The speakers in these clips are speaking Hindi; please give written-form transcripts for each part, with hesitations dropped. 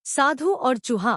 साधु और चूहा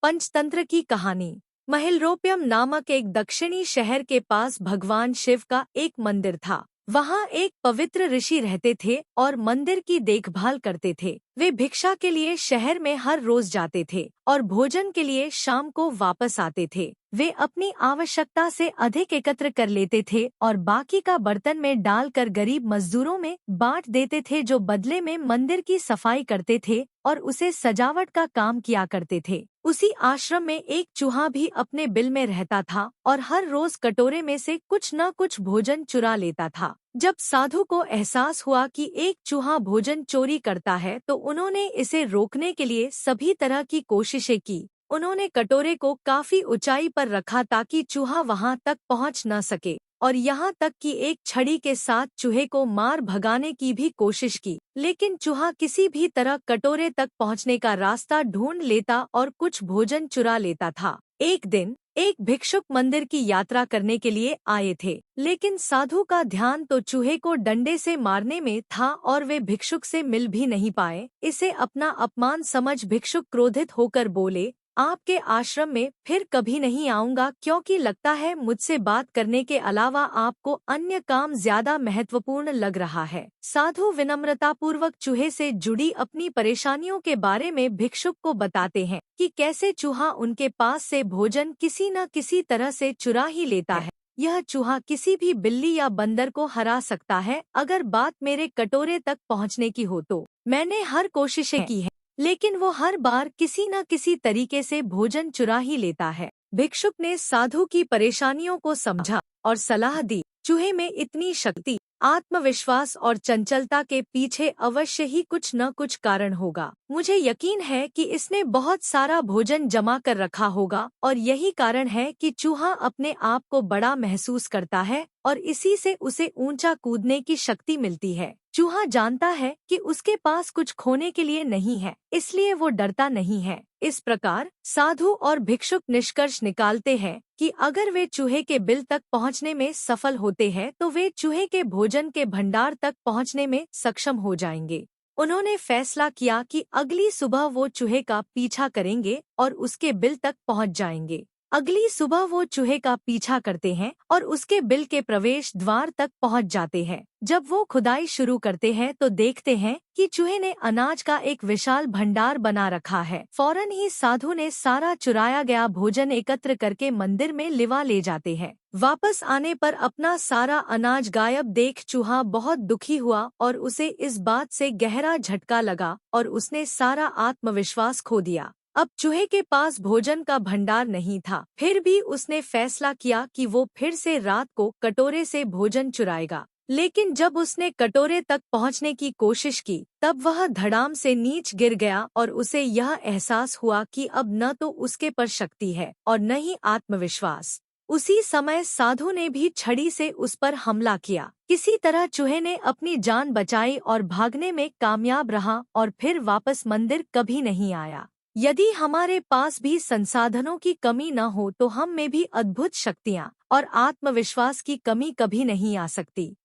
पंचतंत्र की कहानी। महिलरोप्यम नामक एक दक्षिणी शहर के पास भगवान शिव का एक मंदिर था। वहाँ एक पवित्र ऋषि रहते थे और मंदिर की देखभाल करते थे। वे भिक्षा के लिए शहर में हर रोज जाते थे और भोजन के लिए शाम को वापस आते थे। वे अपनी आवश्यकता से अधिक एकत्र कर लेते थे और बाकी का बर्तन में डालकर गरीब मजदूरों में बांट देते थे, जो बदले में मंदिर की सफाई करते थे और उसे सजावट का काम किया करते थे। उसी आश्रम में एक चूहा भी अपने बिल में रहता था और हर रोज कटोरे में से कुछ न कुछ भोजन चुरा लेता था। जब साधु को एहसास हुआ कि एक चूहा भोजन चोरी करता है तो उन्होंने इसे रोकने के लिए सभी तरह की कोशिशें की। उन्होंने कटोरे को काफी ऊंचाई पर रखा ताकि चूहा वहां तक पहुंच न सके, और यहाँ तक कि एक छड़ी के साथ चूहे को मार भगाने की भी कोशिश की, लेकिन चूहा किसी भी तरह कटोरे तक पहुँचने का रास्ता ढूंढ लेता और कुछ भोजन चुरा लेता था। एक दिन एक भिक्षुक मंदिर की यात्रा करने के लिए आए थे, लेकिन साधु का ध्यान तो चूहे को डंडे से मारने में था और वे भिक्षुक से मिल भी नहीं पाए। इसे अपना अपमान समझ भिक्षुक क्रोधित होकर बोले, आपके आश्रम में फिर कभी नहीं आऊंगा, क्योंकि लगता है मुझसे बात करने के अलावा आपको अन्य काम ज्यादा महत्वपूर्ण लग रहा है। साधु विनम्रतापूर्वक चूहे से जुड़ी अपनी परेशानियों के बारे में भिक्षुक को बताते हैं कि कैसे चूहा उनके पास से भोजन किसी न किसी तरह से चुरा ही लेता है। यह चूहा किसी भी बिल्ली या बंदर को हरा सकता है। अगर बात मेरे कटोरे तक पहुंचने की हो तो मैंने हर कोशिशें की है, लेकिन वो हर बार किसी न किसी तरीके से भोजन चुरा ही लेता है। भिक्षुक ने साधु की परेशानियों को समझा और सलाह दी, चूहे में इतनी शक्ति, आत्मविश्वास और चंचलता के पीछे अवश्य ही कुछ न कुछ कारण होगा। मुझे यकीन है कि इसने बहुत सारा भोजन जमा कर रखा होगा और यही कारण है कि चूहा अपने आप को बड़ा महसूस करता है और इसी से उसे ऊंचा कूदने की शक्ति मिलती है। चूहा जानता है कि उसके पास कुछ खोने के लिए नहीं है, इसलिए वो डरता नहीं है। इस प्रकार साधु और भिक्षुक निष्कर्ष निकालते हैं कि अगर वे चूहे के बिल तक पहुंचने में सफल होते हैं तो वे चूहे के भोजन के भंडार तक पहुंचने में सक्षम हो जाएंगे। उन्होंने फैसला किया कि अगली सुबह वो चूहे का पीछा करेंगे और उसके बिल तक पहुंच जाएंगे। अगली सुबह वो चूहे का पीछा करते हैं और उसके बिल के प्रवेश द्वार तक पहुंच जाते हैं। जब वो खुदाई शुरू करते हैं तो देखते हैं कि चूहे ने अनाज का एक विशाल भंडार बना रखा है। फौरन ही साधु ने सारा चुराया गया भोजन एकत्र करके मंदिर में लिवा ले जाते हैं। वापस आने पर अपना सारा अनाज गायब देख चूहा बहुत दुखी हुआ और उसे इस बात से गहरा झटका लगा और उसने सारा आत्मविश्वास खो दिया। अब चूहे के पास भोजन का भंडार नहीं था, फिर भी उसने फैसला किया कि वो फिर से रात को कटोरे से भोजन चुराएगा। लेकिन जब उसने कटोरे तक पहुंचने की कोशिश की तब वह धड़ाम से नीच गिर गया और उसे यह एहसास हुआ कि अब न तो उसके पर शक्ति है और न ही आत्मविश्वास। उसी समय साधु ने भी छड़ी से उस पर हमला किया। किसी तरह चूहे ने अपनी जान बचाई और भागने में कामयाब रहा और फिर वापस मंदिर कभी नहीं आया। यदि हमारे पास भी संसाधनों की कमी न हो तो हम में भी अद्भुत शक्तियाँ और आत्मविश्वास की कमी कभी नहीं आ सकती।